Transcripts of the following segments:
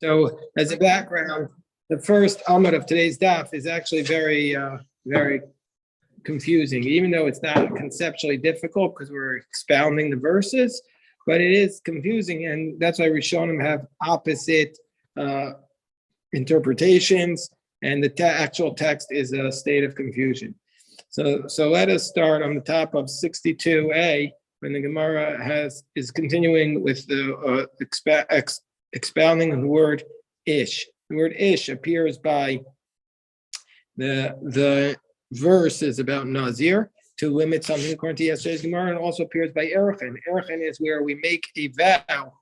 So as a background, the first Amud of today's daf is actually very confusing, even though it's not conceptually difficult because we're expounding the verses, but it is confusing, and that's why Rishonim have opposite interpretations, and the actual text is a state of confusion. So let us start on the top of 62a, when the Gemara is continuing with the expounding the word ish. The word ish appears by the verse is about Nazir, to limit something according to yesterday's Gemara, and also appears by Erchin. Erchin is where we make a vow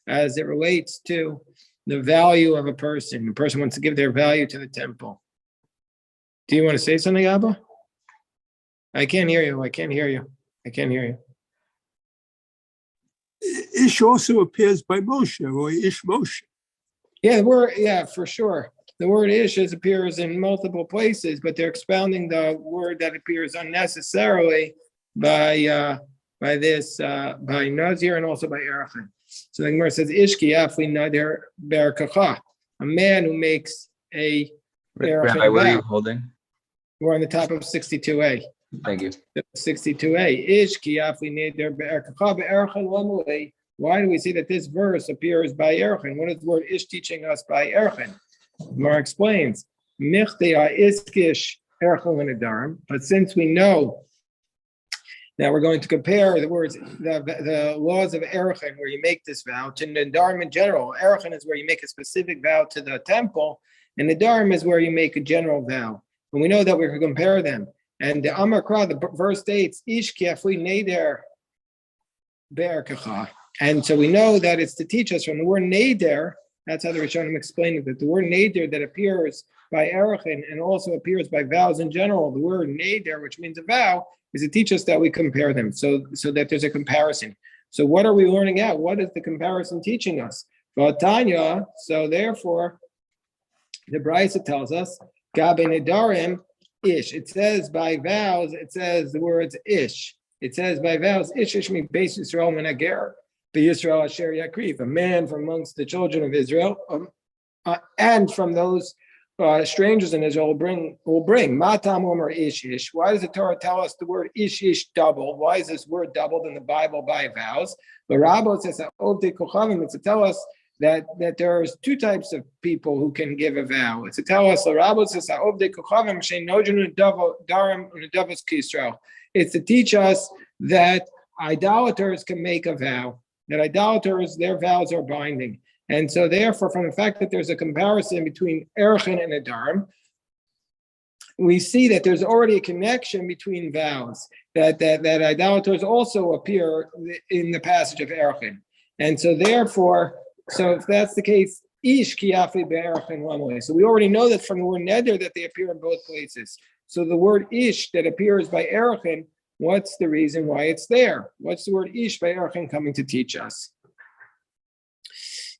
as it relates to the value of a person. The person wants to give their value to the temple. Do you want to say something, Abba? I can't hear you. Ish also appears by Moshe, or Ish Moshe. Yeah, for sure. The word ish appears in multiple places, but they're expounding the word that appears unnecessarily by Nazir and also by Erchin. So the Gemara says, Ishki afli nadir berkacha, a man who makes a Rabbi, what are you holding? We're on the top of 62a. Thank you. 62a. Ishki afli nadir berkacha be'erchin lamulei. Why do we see that this verse appears by Erchin? What is the word ish teaching us by Erchin? Mar explains, but since we know that we're going to compare the words, the laws of Erchin, where you make this vow, to Nadarim in general. Erchin is where you make a specific vow to the temple, and Nadarim is where you make a general vow. And we know that we can compare them. And the Amar Kra, the verse states, Ish kiafli neder be'erkacha. And so we know that it's to teach us from the word neder. That's how the Rishonim explain it, that the word neder that appears by Erchin and also appears by vows in general, the word neder, which means a vow, is to teach us that we compare them, so that there's a comparison. So what are we learning out? What is the comparison teaching us? Tanya, so therefore, the Brisa tells us, Gabe nedarim ish. It says by vows, it says the words ish. It says by vows, ish means Beis Yisrael menager. Yisrael Asher Yakriv, a man from amongst the children of Israel, and from those strangers in Israel will bring. Matam Omer Ish Ish. Why does the Torah tell us the word Ish Ish doubled? Why is this word doubled in the Bible by vows? The Rabbo says it's to tell us that there's two types of people who can give a vow. It's to tell us the Rabbo says it's to teach us that idolaters can make a vow. That idolaters, their vows are binding. And so therefore, from the fact that there's a comparison between Erchin and Nadarim, we see that there's already a connection between vows, that idolaters also appear in the passage of Erchin. And so therefore, if that's the case, Ish kiafi be'erchin lamolei. So we already know that from the word neder that they appear in both places. So the word Ish that appears by Erchin, what's the reason why it's there? What's the word ish by Erchin coming to teach us?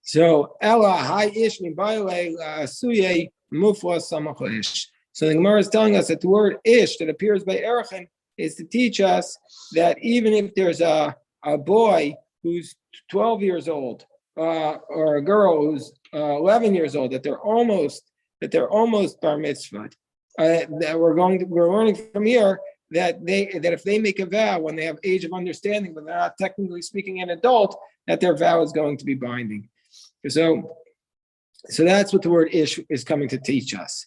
So Ella hi ish mi suye mufla samach ish. So the Gemara is telling us that the word ish that appears by Erchin is to teach us that even if there's a boy who's 12 years old or a girl who's 11 years old, that they're almost bar mitzvah. That we're learning from here that if they make a vow when they have age of understanding, but they're not technically speaking an adult, that their vow is going to be binding. So that's what the word ish is coming to teach us.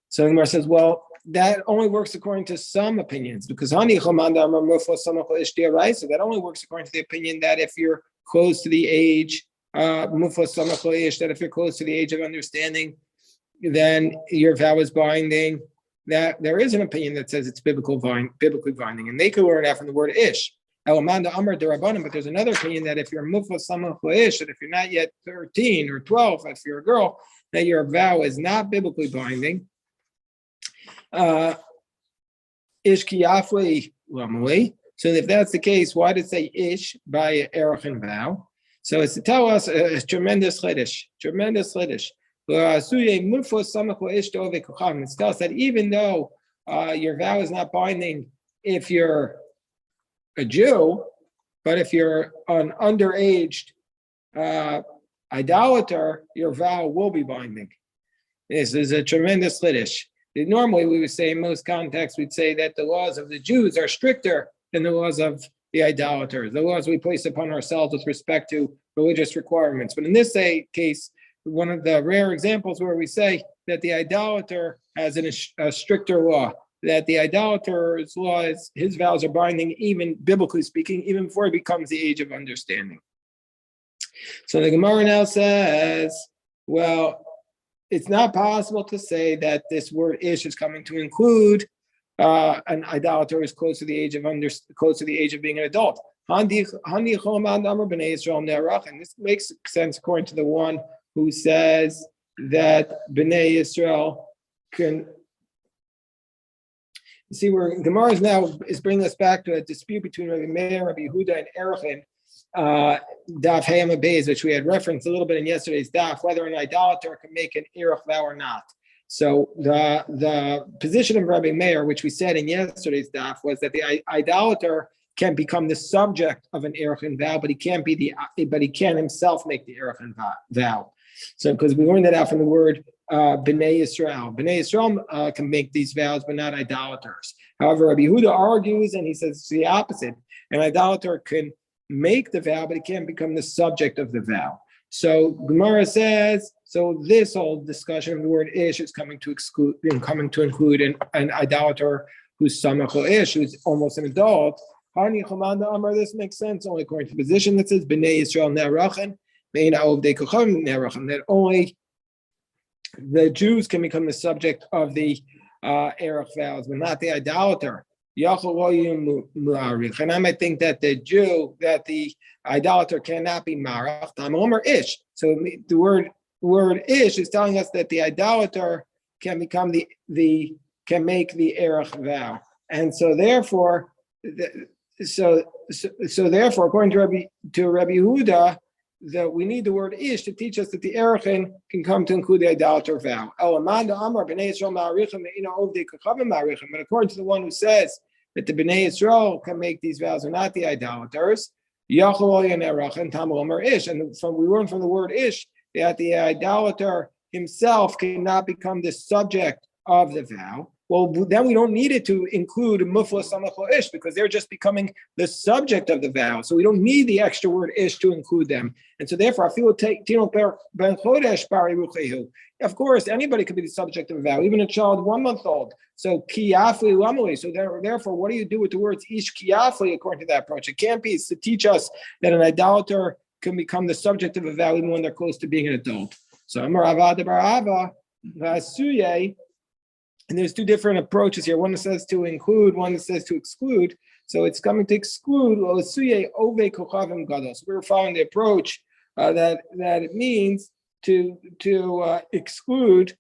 So the Gemara says, well, that only works according to some opinions, because that only works according to the opinion that if you're close to the age, that if you're close to the age of understanding, then your vow is binding. That there is an opinion that says it's biblically binding, and they could learn that from the word ish. But there's another opinion that if you're mufla samach ish, that if you're not yet 13 or 12, if you're a girl, that your vow is not biblically binding. Ish kiyafli lamuli. So if that's the case, why did it say ish by Erchin vow? So it's to tell us a tremendous chiddush. It tells us that even though your vow is not binding if you're a Jew, but if you're an underaged idolater, your vow will be binding. This is a tremendous chiddush. Normally, we would say in most contexts, we'd say that the laws of the Jews are stricter than the laws of the idolaters, the laws we place upon ourselves with respect to religious requirements. But in this case, one of the rare examples where we say that the idolater has a stricter law, that the idolater's laws, his vows are binding, even biblically speaking, even before it becomes the age of understanding. So the Gemara now says, well, it's not possible to say that this word ish is coming to include an idolater who is close to the age of being an adult. And this makes sense according to the one who says that Bnei Yisrael can see where Gemara is bringing us back to a dispute between Rabbi Meir, Rabbi Yehuda, and Erechin. Daf Hayam Beis, which we had referenced a little bit in yesterday's daf, whether an idolater can make an erech vow or not. So the position of Rabbi Meir, which we said in yesterday's daf, was that the idolater can become the subject of an erechin vow, but he can't himself make the erechin vow. So because we learned that out from the word Bnei Yisrael. Bnei Yisrael can make these vows, but not idolaters. However, Rabbi Yehuda argues, and he says it's the opposite. An idolater can make the vow, but it can't become the subject of the vow. So Gemara says, so this whole discussion of the word ish is coming to include an idolater who's samach ish, who's almost an adult. This makes sense only according to the position that says Bnei Yisrael ne'arachin, that only the Jews can become the subject of the erech vows, but not the idolater. And I might think that the idolater cannot be marach. Ish. So the word ish is telling us that the idolater can become can make the erech vow, and so therefore, according to Rabbi Yehuda, that we need the word ish to teach us that the erechin can come to include the idolater vow. But according to the one who says that the Bnei Yisrael can make these vows and not the idolaters, and we learn from the word ish that the idolater himself cannot become the subject of the vow. Well, then we don't need it to include mufla samach ish because they're just becoming the subject of the vow. So we don't need the extra word ish to include them. And so therefore, I feel ben chodesh bari ruchehu. Of course, anybody could be the subject of a vow, even a child 1 month old. So kiyafli lamali. So therefore, what do you do with the words ish kiyafli according to that approach? It can't be. It's to teach us that an idolater can become the subject of a vow even when they're close to being an adult. So Amar Avad Bar Ava Vasuye. And there's two different approaches here. One that says to include, one that says to exclude. So it's coming to exclude. So we're following the approach that it means to exclude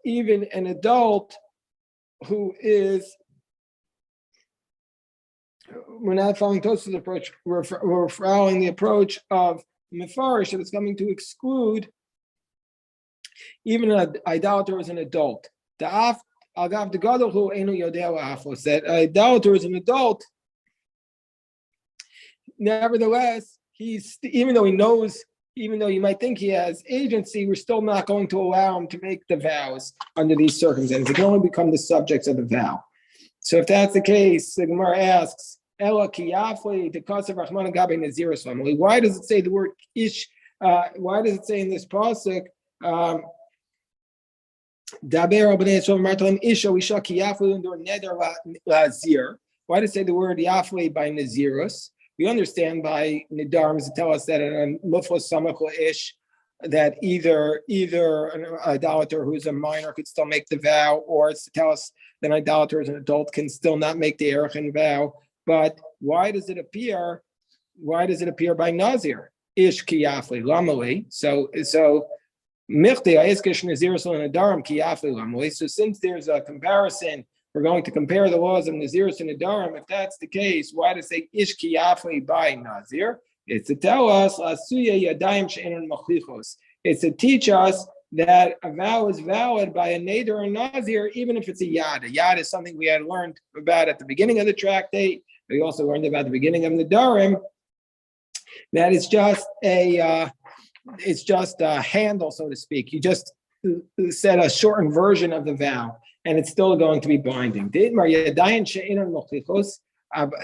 even an adult who is. We're not following Tosafos' approach. We're following the approach of Mefarish that it's coming to exclude even an idolater as an adult. That idolater is an adult. Nevertheless, even though you might think he has agency, we're still not going to allow him to make the vows under these circumstances. He can only become the subjects of the vow. So if that's the case, the Gemara asks, Ela kiyafli tekasav Rachman gabe Nazir's family. Why does it say the word ish? Why does it say in this pasuk? Daber b'nei Yisrael martalim isha isha kiyafli under neder lazir. Why does it say the word yafli by Nazirus? We understand by Nidarms to tell us that in muflas samach ish that either an idolater who's a minor could still make the vow, or it's to tell us that an idolater as an adult can still not make the erechin vow. But why does it appear by Nazir? Ish kiyafli lamali. So michti aiskish Nazirus and Nadarim kiyafli lamali. So since there's a comparison, we're going to compare the laws of Nazirus and Nadarim. If that's the case, why does it say ish kiyafli by Nazir? It's to tell us it's to teach us that a vow is valid by a neder or nazir, even if it's a yad. A yad is something we had learned about at the beginning of the tractate. We also learned about the beginning of the Nedarim. That is just a a handle, so to speak. You just said a shortened version of the vow, and it's still going to be binding.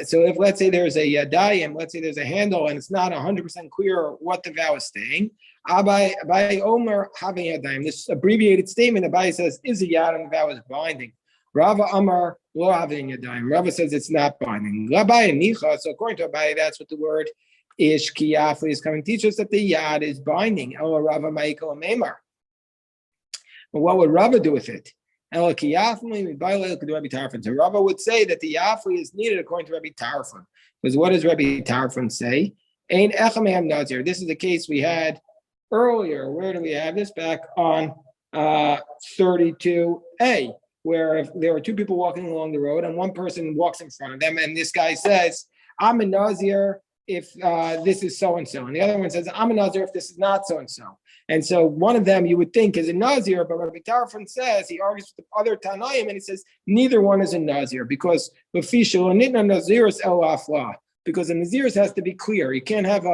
So if, let's say, there's a yadayim, let's say there's a handle, and it's not 100% clear what the vow is saying, Abai Omer having yadayim, this abbreviated statement, Abai says, is a yad, and the vow is binding. Rava Amar lo having yadayim. Rava says it's not binding. Abai nicha. So according to Abai, that's what the word ish kiyafli is coming to teach us, that the yad is binding. El Rava Ma'ikol Meimar. But what would Rava do with it? So Rava would say that the Yafli is needed according to Rabbi Tarfon. Because what does Rabbi Tarfon say? Ein echameham Nazir. This is the case we had earlier. Where do we have this? Back on 32a, where if there are two people walking along the road and one person walks in front of them, and this guy says, I'm a Nazir if this is so-and-so. And the other one says, I'm a Nazir if this is not so-and-so. And so one of them you would think is a Nazir, but Rabbi Tarfon says, he argues with the other Tanaim, and he says, neither one is a Nazir, because because a Nazirus has to be clear. You can't have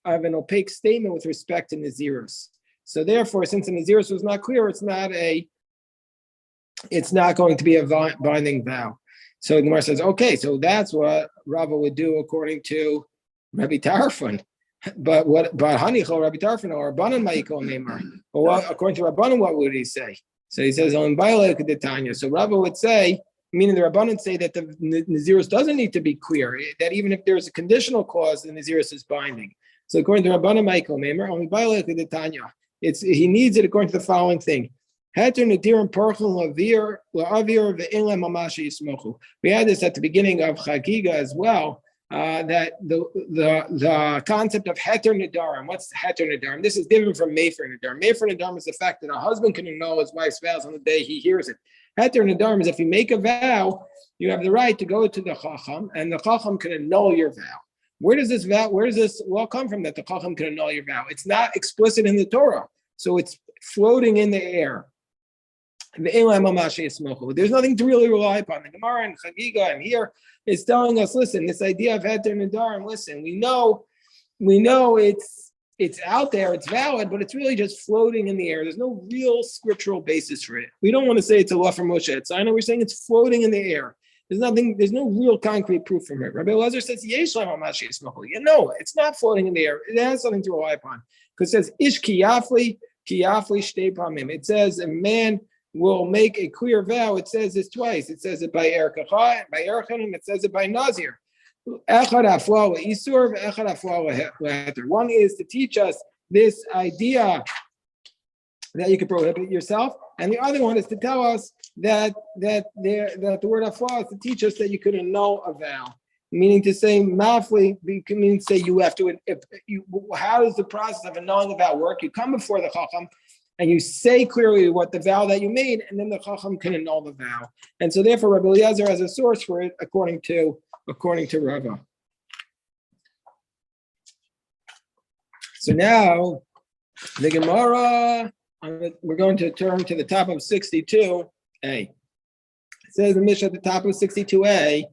an opaque statement with respect to Nazirus. So therefore, since the Nazirus was not clear, it's not going to be a binding vow. So the Gemara says, okay, so that's what Rava would do according to Rabbi Tarfon. But Hanichol Rabbi Tarfon or Rabbanan Ma'ikol Neimar. Well, according to Rabbanan, what would he say? So he says, so Rava would say, meaning the Rabbanan say that the Nazirus doesn't need to be clear, that even if there's a conditional clause, the Nazirus is binding. So according to Rabbanan Ma'ikol Neimar, he needs it according to the following thing. We had this at the beginning of Chagiga as well. That the concept of heter nedarim. What's heter nedarim? This is different from mefer nedarim. Mefer nedarim is the fact that a husband can annul his wife's vows on the day he hears it. Heter nedarim is if you make a vow, you have the right to go to the chacham, and the chacham can annul your vow. Where does this well come from that the chacham can annul your vow? It's not explicit in the Torah, so it's floating in the air. There's nothing to really rely upon. The Gemara and Chagiga and here is telling us, listen, this idea of heter nedarim, listen, we know it's out there, it's valid, but it's really just floating in the air. There's no real scriptural basis for it. We don't want to say it's a law from Moshe. I know we're saying it's floating in the air. There's no real concrete proof from it. Rabbi Elazar says, it's not floating in the air. It has something to rely upon. Because it says, ish kiyafli shtei pamim. It says a man will make a clear vow. It says this twice. It says it by Erkacha, by Erchanim, it says it by Nazir. One is to teach us this idea that you can prohibit yourself, and the other one is to tell us that the word afla is to teach us that you could annul a vow. Meaning to say, mafli, means say you have to. How does the process of annulling a vow work? You come before the chacham, and you say clearly what the vow that you made, and then the chacham can annul the vow. And so therefore, Rabbi Eliezer has a source for it according to Rava. So now, the Gemara, we're going to turn to the top of 62a. It says the Mishnah at the top of 62a.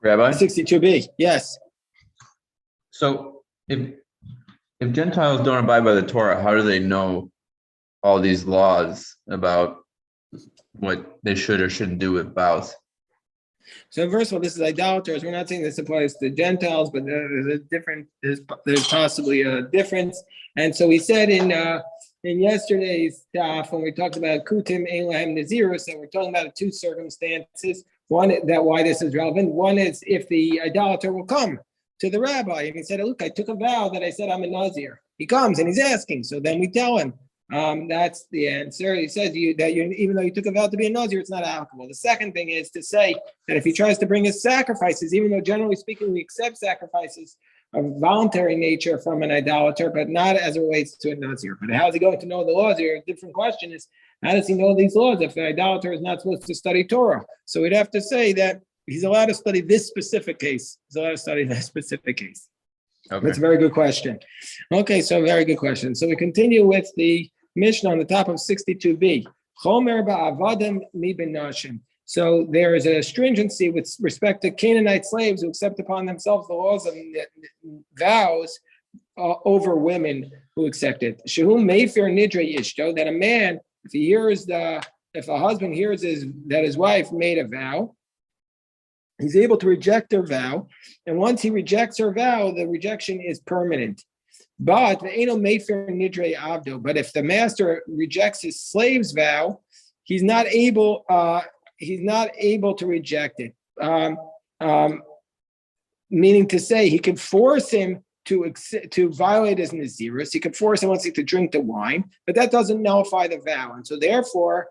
Rabbi? 62b, yes. So if Gentiles don't abide by the Torah, how do they know all these laws about what they should or shouldn't do with vows? So first of all, this is idolaters. We're not saying this applies to Gentiles, but there's possibly a difference. And so we said in yesterday's stuff when we talked about kutim ein lahem nazirus, that we're talking about two circumstances. One, that why this is relevant. One is if the idolater will come to the rabbi and he said, "Look, I took a vow that I said I'm a Nazir." He comes and he's asking, so then we tell him. That's the answer. He says even though you took a vow to be a Nazir, it's not applicable. The second thing is to say that if he tries to bring his sacrifices, even though generally speaking we accept sacrifices of voluntary nature from an idolater, but not as it relates to a Nazir. But how is he going to know the laws? Here, a different question is, how does he know these laws if the idolater is not supposed to study Torah? So we'd have to say that he's allowed to study this specific case. He's allowed to study that specific case. Okay. That's a very good question. Okay, so very good question. So we continue with the Mishnah on the top of 62b. Chomer ba'avadim mi ben nashim. So there is a stringency with respect to Canaanite slaves who accept upon themselves the laws and vows over women who accept it. Shehu Mayfair Nidre Ishto, that a man, if a husband hears that his wife made a vow, he's able to reject her vow. And once he rejects her vow, the rejection is permanent. But if the master rejects his slave's vow, he's not able to reject it. Meaning to say, he could force him to violate his Nazirus. He could force him once to drink the wine, but that doesn't nullify the vow. And so therefore,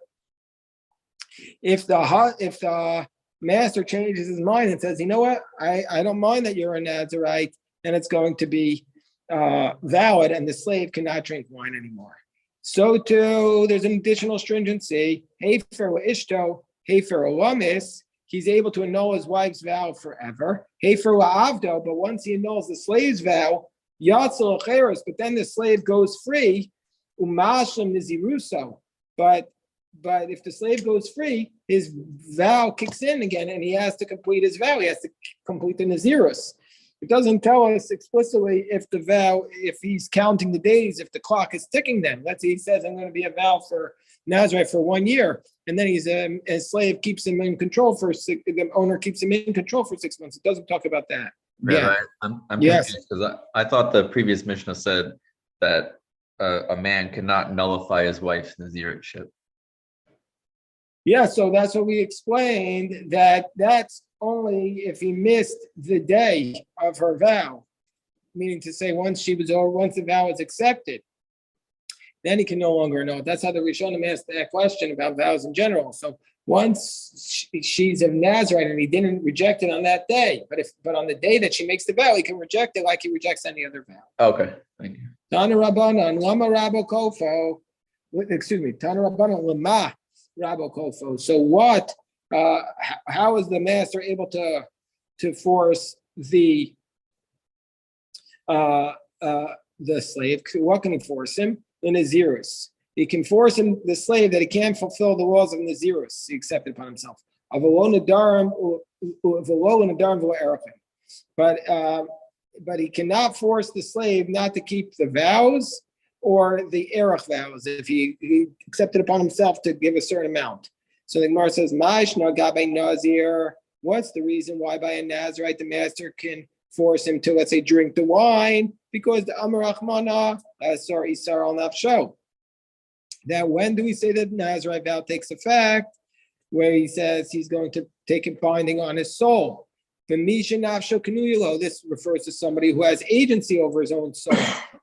if the master changes his mind and says, you know what, I don't mind that you're a Nazirite, then it's going to be valid, and the slave cannot drink wine anymore. So too, there's an additional stringency. Hefer ishto, hefer olamis. He's able to annul his wife's vow forever. Hefer la'avdo, but once he annuls the slave's vow, yatzal acheres, but then the slave goes free. Umashlim niziruso, but if the slave goes free, his vow kicks in again, and he has to complete his vow. He has to complete the Nazirus. It doesn't tell us explicitly if he's counting the days, if the clock is ticking then. Let's say he says, I'm going to be a vow for Nazarite for 1 year, and then a slave keeps him in control the owner keeps him in control for 6 months. It doesn't talk about that. Yeah, I'm confused because I thought the previous Mishnah said that a man cannot nullify his wife's Nazirship. Yeah, so that's what we explained, that's only if he missed the day of her vow, meaning to say once the vow is accepted, then he can no longer know. That's how the Rishonim asked that question about vows in general. So once she's a Nazarite and he didn't reject it on that day, but on the day that she makes the vow, he can reject it like he rejects any other vow. Okay, thank you. Tana Rabbanan Lama Rabbo Kofo. Tana Rabbanan Lama Rabbo Kofo. So what? How is the master able to force the slave? What can he force him? The Nazirus. He can force the slave that he can't fulfill the laws of Nazirus. He accepted upon himself. But he cannot force the slave not to keep the vows or the erech vows if he accepted upon himself to give a certain amount. So the Gemara says, Nazir. What's the reason why by a Nazirite the master can force him to, let's say, drink the wine? Because the Amar Achmana Asar Isar al Nafsho. Now, when do we say that Nazirite vow takes effect? Where he says he's going to take a binding on his soul. This refers to somebody who has agency over his own soul.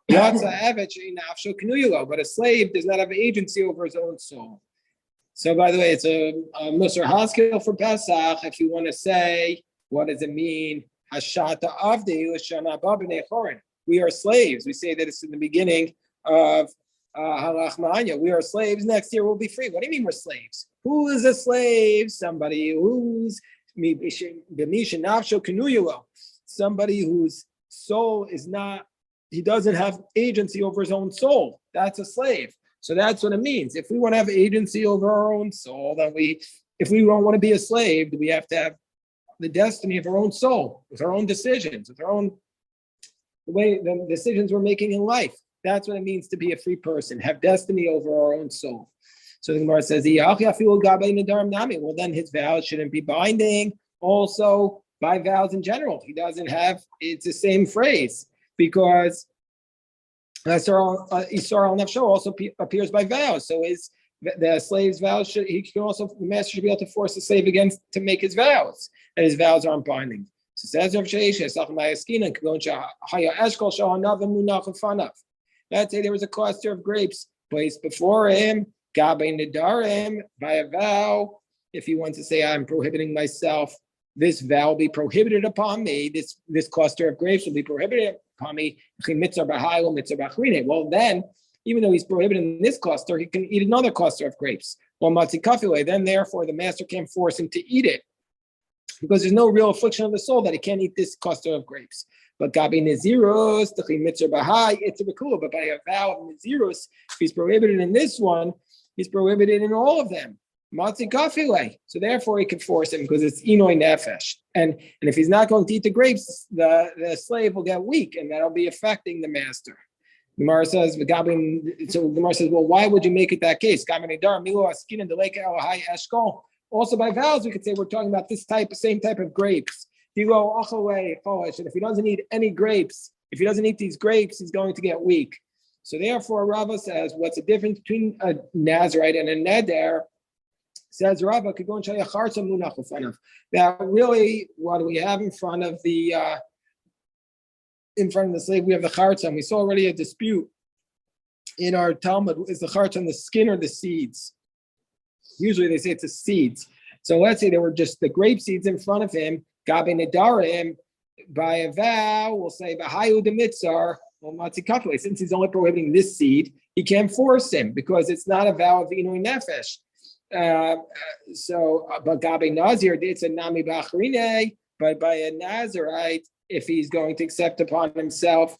But a slave does not have agency over his own soul. So, by the way, it's a Musar Haskell for Pesach. If you want to say, what does it mean? Hashata Avdi Lashana Babine Chorin. We are slaves. We say that it's in the beginning of Halach Ma'anya. We are slaves. Next year we'll be free. What do you mean we're slaves? Who is a slave? Somebody who's somebody whose soul is not, he doesn't have agency over his own soul. That's a slave. So that's what it means. If we want to have agency over our own soul, then if we don't want to be a slave, we have to have the destiny of our own soul, with our own decisions, with our own the decisions we're making in life. That's what it means to be a free person, have destiny over our own soul. So the Gemara says, well, then his vows shouldn't be binding also by vows in general. He doesn't have, it's the same phrase, because Isar al-Nafsho also appears by vows. So the slave's vows, the master should be able to force the slave against to make his vows, and his vows aren't binding. So says Rav Sheshes, let's say there was a cluster of grapes placed before him, by a vow. If he wants to say, I'm prohibiting myself, this vow will be prohibited upon me, this cluster of grapes will be prohibited upon me. Well, then, even though he's prohibited in this cluster, he can eat another cluster of grapes. Then, therefore, the master can't force him to eat it, because there's no real affliction of the soul that he can't eat this cluster of grapes. But Gabi Nazirus, but by a vow of Nazirus, if he's prohibited in this one, he's prohibited in all of them. Matzi kafile. So therefore he can force him because it's inoi nefesh. And if he's not going to eat the grapes, the slave will get weak, and that'll be affecting the master. Gemara says, so Gemara says, well, why would you make it that case? Also by vows, we could say we're talking about this same type of grapes. And if he doesn't eat any grapes, if he doesn't eat these grapes, he's going to get weak. So therefore, Rava says, what's the difference between a Nazirite and a Neder? Says Rava, that really what we have in front of the slave, we have the chartzam. We saw already a dispute in our Talmud. Is the chartzam the skin or the seeds? Usually they say it's the seeds. So let's say there were just the grape seeds in front of him. Gabe nedarim, by a vow, we'll say b'hayu de mitzar. Well, matzikafle. Since he's only prohibiting this seed, he can't force him because it's not a vow of inui nefesh. But Gabe Nazir, it's a nami b'achrine. But by a Nazirite, if he's going to accept upon himself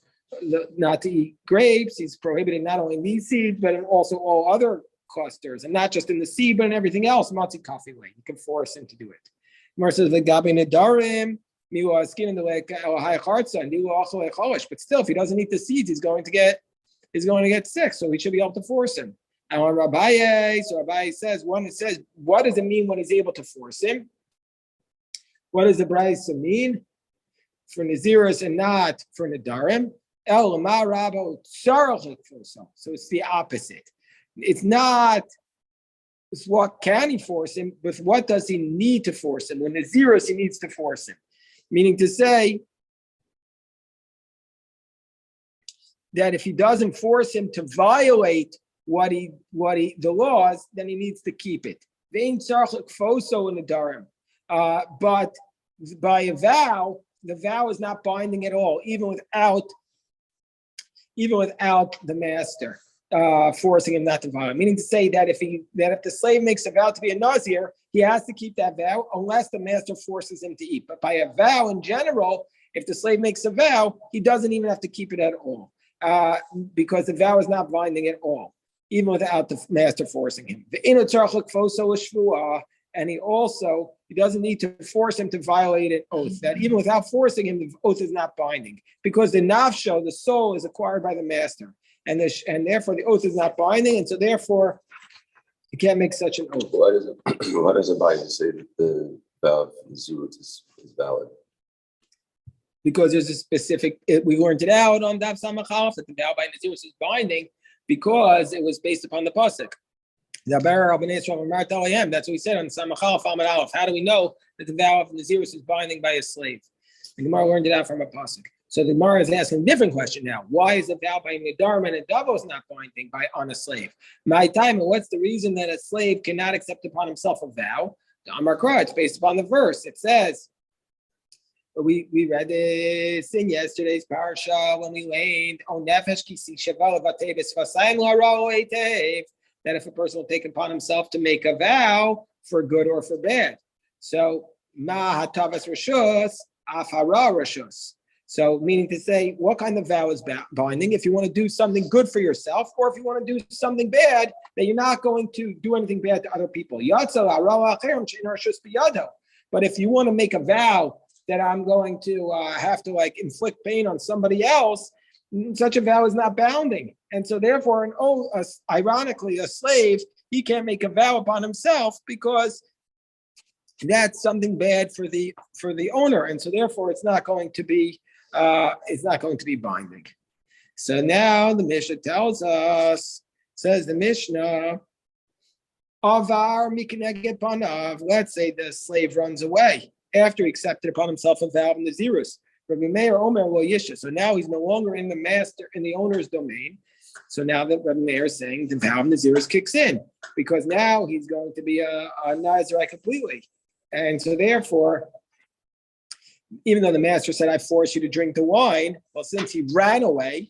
not to eat grapes, he's prohibiting not only these seeds, but also all other clusters, and not just in the seed, but in everything else. Matzi coffee way, you can force him to do it. Mar says the gabi nedarim, miwa skin in the way high chartza, and also a cholish. But still, if he doesn't eat the seeds, he's going to get sick. So we should be able to force him. And on Rabbi, so Rabbi says, what does it mean when he's able to force him? What does the Braisa mean? For Naziris and not for Nadarim. So it's the opposite. It's not what can he force him, but what does he need to force him? When Naziris, he needs to force him. Meaning to say that if he doesn't force him to violate the laws, then he needs to keep it. But by a vow, the vow is not binding at all, even without the master forcing him not to violate. Meaning to say that if the slave makes a vow to be a Nazir, he has to keep that vow unless the master forces him to eat. But by a vow in general, if the slave makes a vow, he doesn't even have to keep it at all, because the vow is not binding at all, even without the master forcing him. And he doesn't need to force him to violate an oath. That even without forcing him, the oath is not binding, because the nafsho, the soul, is acquired by the master, and therefore the oath is not binding, and so therefore you can't make such an oath. Why does it bind to say that the vow of Nazirut is valid? Because there's a specific. We learned it out on Daf Samachalaf that the vow by Nazirut is binding because it was based upon the pasuk. That's what we said on Samachalaf Amud Aleph. How do we know that the vow of Nazirus is binding by a slave? The Gemara learned it out from a pasuk. So the Gemara is asking a different question now. Why is the vow by Nedarim and Davos not binding on a slave? My time, what's the reason that a slave cannot accept upon himself a vow? The Amar Kra, it's based upon the verse. It says, we read this in yesterday's parsha when we learned on Nefesh Kisi Shavala Vatebes Vasayim Laro Etev, that if a person will take upon himself to make a vow for good or for bad. So Ma Hatavas Rishus, Afara Rishus. So meaning to say, what kind of vow is binding? If you want to do something good for yourself, or if you want to do something bad, that you're not going to do anything bad to other people. But if you want to make a vow that I'm going to have to inflict pain on somebody else, such a vow is not bounding. And so therefore, ironically, a slave, he can't make a vow upon himself because that's something bad for the owner. And so therefore, it's not going to be binding. So now the Mishnah tells us, says the Mishnah, Avar mikeneged panav. Let's say the slave runs away after he accepted upon himself a vow of Nazirus. Rabbi Meir Omer lo yisha. So now he's no longer in the owner's domain. So now that Rabbi Meir is saying the vow of Nazirus kicks in, because now he's going to be a Nazirite completely. And so therefore, even though the master said, I force you to drink the wine, well, since he ran away,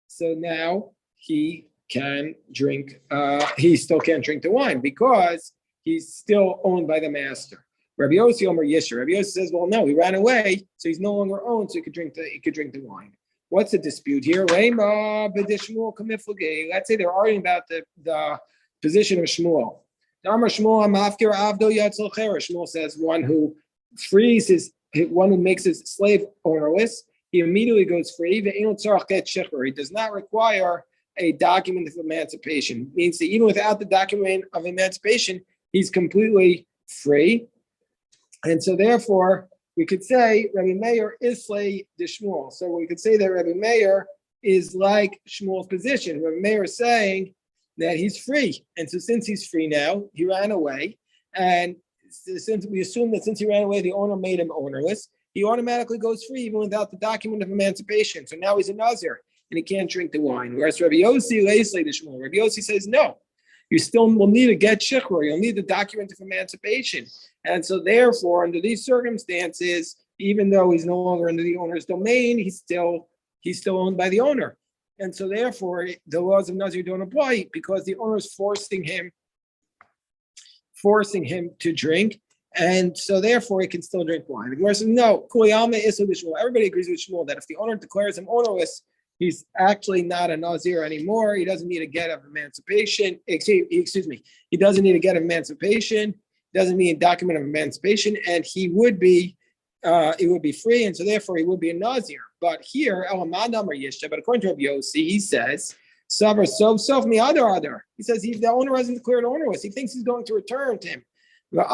so now he can drink, he still can't drink the wine because he's still owned by the master. Rabbi Yossi Omer Yisher. Rabbi Yossi says, well, no, he ran away, so he's no longer owned, so he could drink the wine. What's the dispute here? Let's say they're arguing about the position of Shmuel. Shmuel says one who frees one who makes his slave ownerless, he immediately goes free. He does not require a document of emancipation. It means that even without the document of emancipation, he's completely free. And so therefore, we could say Rabbi Meir is slay de Shmuel. So we could say that Rabbi Meir is like Shmuel's position. Rabbi Meir is saying that he's free. And so since he's free now, he ran away. And since we assume that since he ran away, the owner made him ownerless, he automatically goes free even without the document of emancipation. So now he's a Nazir and he can't drink the wine. Whereas Rabbi Yossi lays de Shmuel. Rabbi Yossi says, no, you still will need to get shikra. You'll need the document of emancipation. And so therefore, under these circumstances, even though he's no longer under the owner's domain, he's still owned by the owner. And so therefore, the laws of Nazir don't apply because the owner is forcing him to drink. And so therefore, he can still drink wine. The Gemara says, no, everybody agrees with Shmuel that if the owner declares him ownerless, he's actually not a Nazir anymore. He doesn't need a get of emancipation. Excuse me. He doesn't need a get of emancipation. Doesn't need a document of emancipation, and he would be free, and so therefore he would be a Nazir. But here, but according to Rabbi Yossi, he says, Savar Sov mi other. He says the owner hasn't declared ownerless. He thinks he's going to return to him. And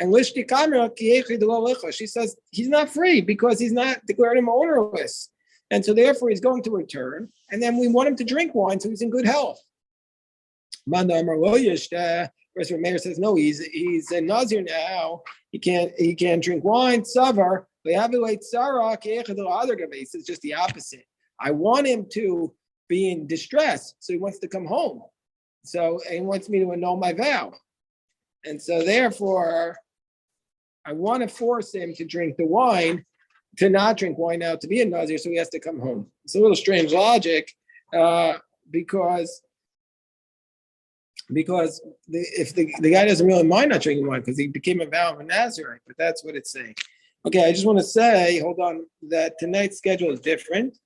Lishti Kamera, she says he's not free because he's not declared him ownerless. And so therefore he's going to return. And then we want him to drink wine so he's in good health. Whereas Meir says, no, he's a Nazir now. He can't drink wine. Savar, it's just the opposite. I want him to be in distress, so he wants to come home. So he wants me to annul my vow. And so therefore, I want to force him to drink the wine, to not drink wine now, to be a Nazir, so he has to come home. It's a little strange logic, because if the guy doesn't really mind not drinking wine because he became a vow of a Nazirite, but that's what it's saying. Okay, I just want to say, hold on, that tonight's schedule is different.